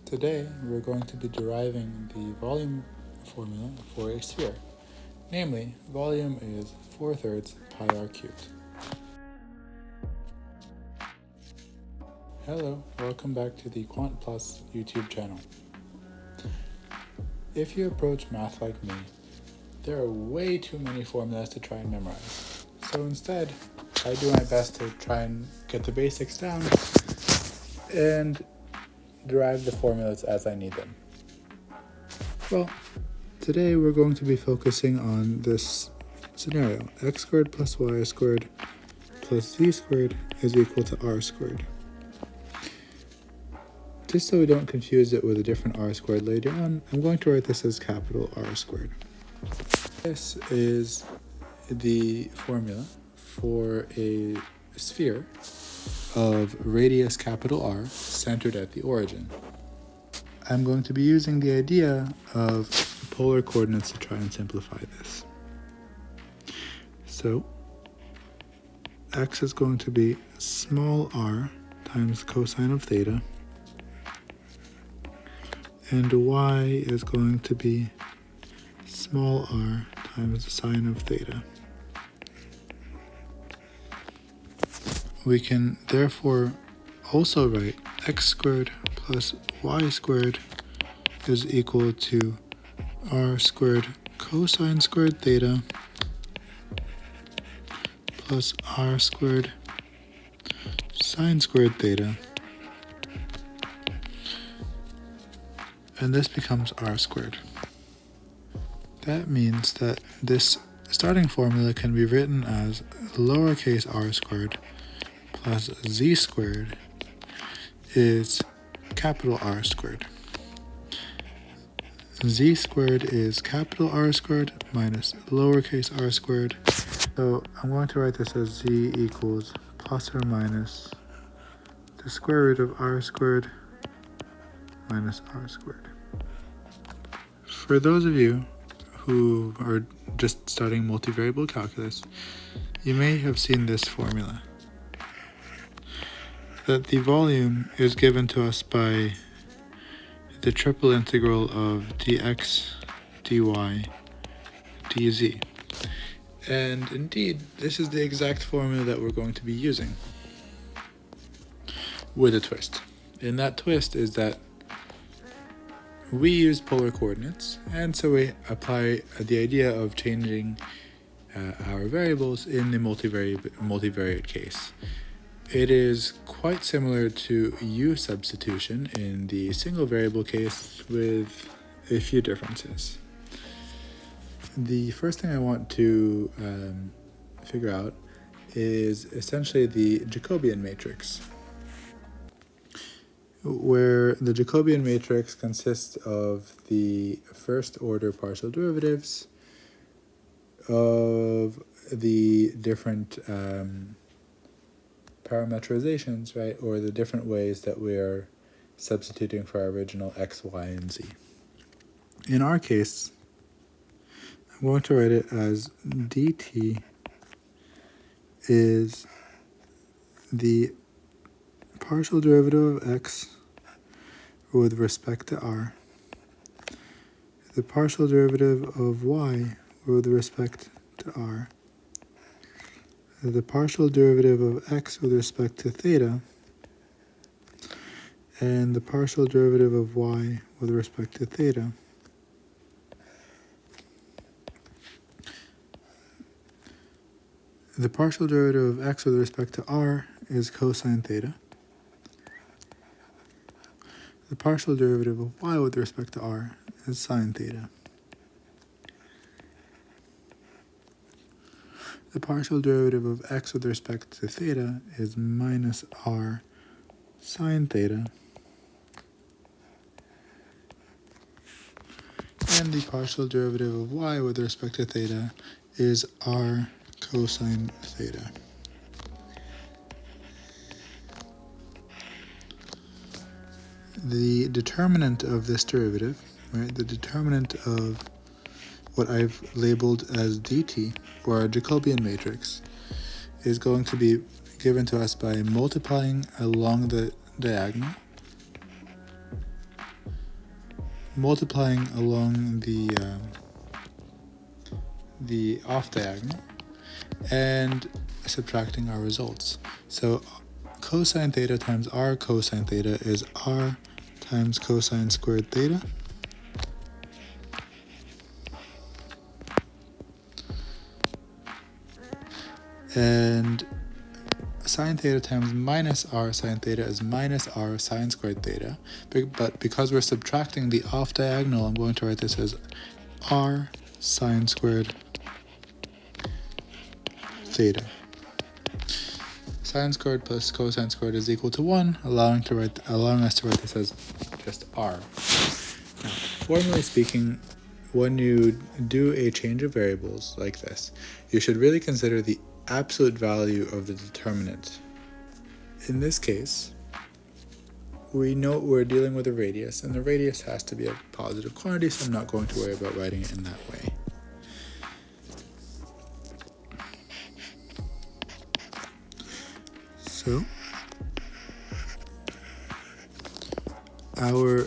Today, we're going to be deriving the volume formula for a sphere. Namely, volume is 4/3 pi r cubed. Hello, welcome back to the Quant Plus YouTube channel. If you approach math like me, there are way too many formulas to try and memorize. So instead, I do my best to try and get the basics down and derive the formulas as I need them. Well, today we're going to be focusing on this scenario. X squared plus y squared plus z squared is equal to r squared. Just so we don't confuse it with a different r squared later on, I'm going to write this as capital R squared. This is the formula for a sphere of radius capital R centered at the origin. I'm going to be using the idea of polar coordinates to try and simplify this. So x is going to be small r times cosine of theta, and y is going to be small r times the sine of theta. We can therefore also write x squared plus y squared is equal to r squared cosine squared theta plus r squared sine squared theta, and this becomes r squared. That means that this starting formula can be written as lowercase r squared plus z squared is capital R squared. Z squared is capital R squared minus lowercase r squared. So I'm going to write this as z equals plus or minus the square root of r squared minus r squared. For those of you who are just starting multivariable calculus, you may have seen this formula. That the volume is given to us by the triple integral of dx, dy, dz. And indeed, this is the exact formula that we're going to be using, with a twist. And that twist is that we use polar coordinates, and so we apply the idea of changing our variables in the multivariate case. It is quite similar to U substitution in the single variable case with a few differences. The first thing I want to figure out is essentially the Jacobian matrix, where the Jacobian matrix consists of the first order partial derivatives of the different parameterizations, right, or the different ways that we are substituting for our original x, y, and z. In our case, I'm going to write it as dt is the partial derivative of x with respect to r, the partial derivative of y with respect to r, the partial derivative of x with respect to theta, and the partial derivative of y with respect to theta. The partial derivative of x with respect to r is cosine theta. The partial derivative of y with respect to r is sine theta. The partial derivative of x with respect to theta is minus r sine theta. And the partial derivative of y with respect to theta is r cosine theta. The determinant of this derivative, right, the determinant of what I've labeled as dt, or our Jacobian matrix, is going to be given to us by multiplying along the diagonal multiplying along the off diagonal and subtracting our results. So cosine theta times r cosine theta is r times cosine squared theta. And sine theta times minus r sine theta is minus r sine squared theta. But because we're subtracting the off diagonal, I'm going to write this as r sine squared theta. Sine squared plus cosine squared is equal to 1, allowing us to write this as just r. Now, formally speaking, when you do a change of variables like this, you should really consider the absolute value of the determinant. In this case, we know we're dealing with a radius, and the radius has to be a positive quantity, so I'm not going to worry about writing it in that way. So our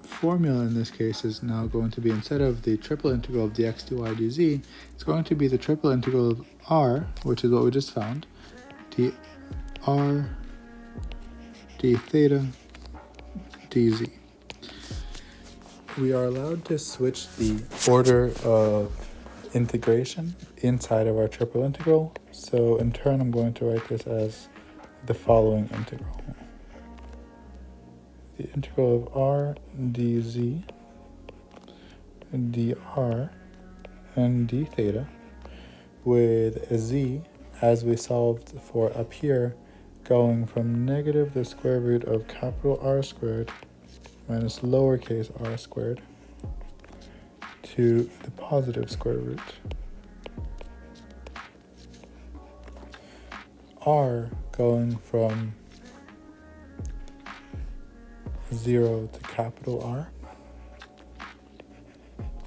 formula in this case is now going to be, instead of the triple integral of dx dy dz, it's going to be the triple integral of r, which is what we just found, dr d theta dz. We are allowed to switch the order of integration inside of our triple integral, so in turn I'm going to write this as the following integral. The integral of r dz dr and d theta, with a z, as we solved for up here, going from negative the square root of capital R squared minus lowercase r squared to the positive square root. R going from 0 to capital R.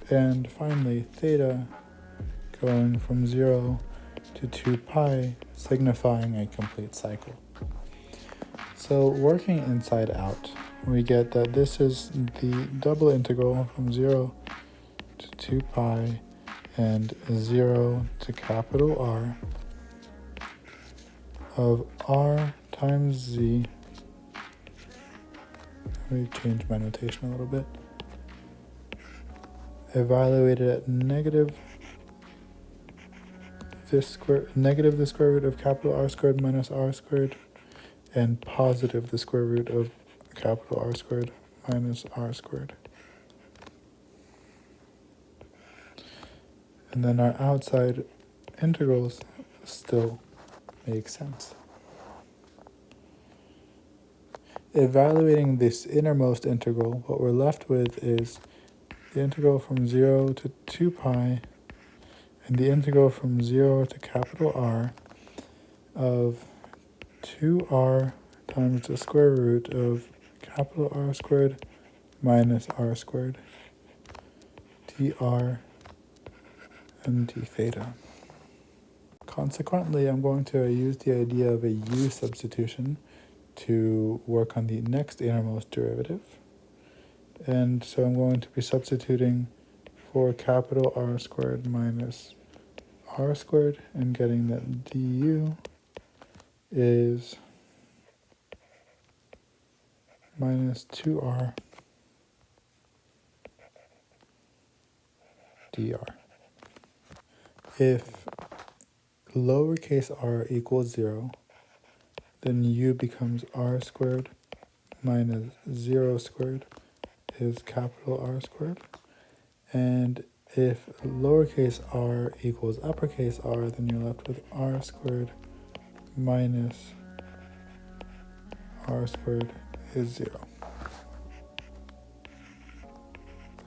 And finally, theta going from 0 to 2 pi, signifying a complete cycle. So working inside out, we get that this is the double integral from 0 to 2 pi and 0 to capital R of r times z. Let me change my notation a little bit. Evaluated at negative the square root of capital R squared minus R squared, and positive the square root of capital R squared minus R squared. And then our outside integrals still make sense. Evaluating this innermost integral, what we're left with is the integral from 0 to 2 pi and the integral from 0 to capital R of 2r times the square root of capital R squared minus R squared dr and d theta. Consequently, I'm going to use the idea of a u substitution to work on the next innermost derivative. And so I'm going to be substituting for capital R squared minus R squared and getting that du is minus 2r dr. If lowercase r equals 0, then u becomes r squared minus 0 squared is capital R squared. And if lowercase r equals uppercase r, then you're left with r squared minus r squared is 0.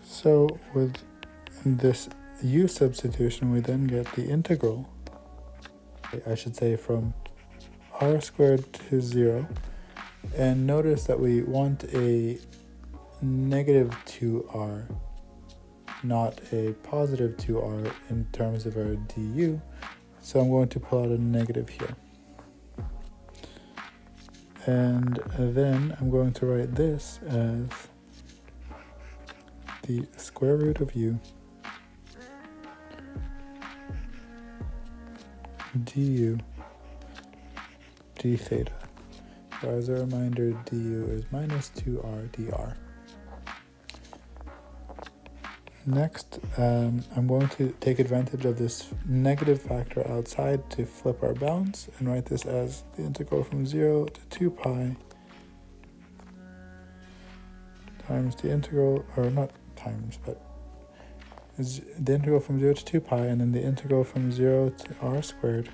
So with this u substitution, we then get the integral, I should say, from r squared to 0. And notice that we want a negative 2r, not a positive 2r in terms of our du. So I'm going to pull out a negative here. And then I'm going to write this as the square root of u du d theta. So as a reminder, du is minus 2r dr. Next, I'm going to take advantage of this negative factor outside to flip our bounds and write this as the integral from 0 to 2 pi times the integral, or not times, but is the integral from 0 to 2 pi, and then the integral from 0 to r squared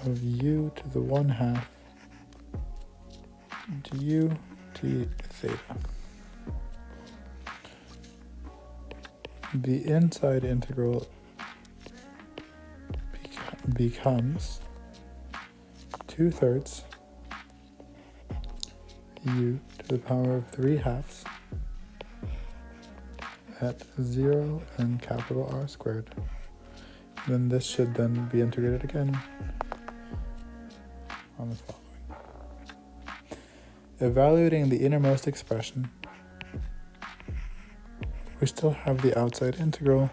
of u to the 1/2 du d theta. The inside integral becomes 2/3 u to the power of 3/2 at 0 and capital R squared. Then this should then be integrated again on the following. Evaluating the innermost expression, we still have the outside integral,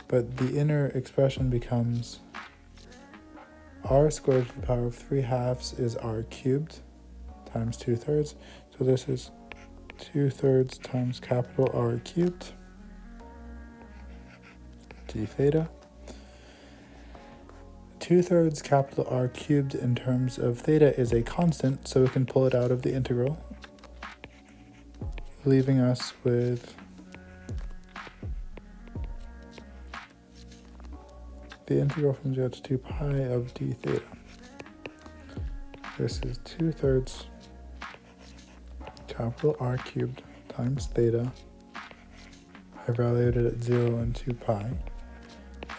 but the inner expression becomes r squared to the power of 3/2 is r cubed times 2/3. So this is 2/3 times capital R cubed d theta. 2/3 capital R cubed in terms of theta is a constant, so we can pull it out of the integral, leaving us with the integral from 0 to 2 pi of d theta. This is 2/3 capital R cubed times theta, evaluated at 0 and 2 pi,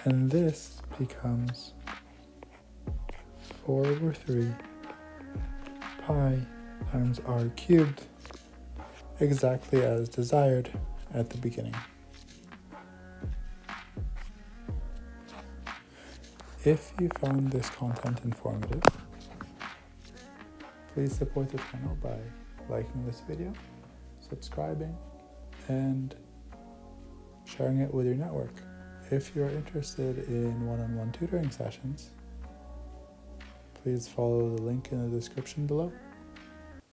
and this becomes 4/3 pi times r cubed, exactly as desired at the beginning. If you found this content informative, please support the channel by liking this video, subscribing, and sharing it with your network. If you're interested in one-on-one tutoring sessions, please follow the link in the description below.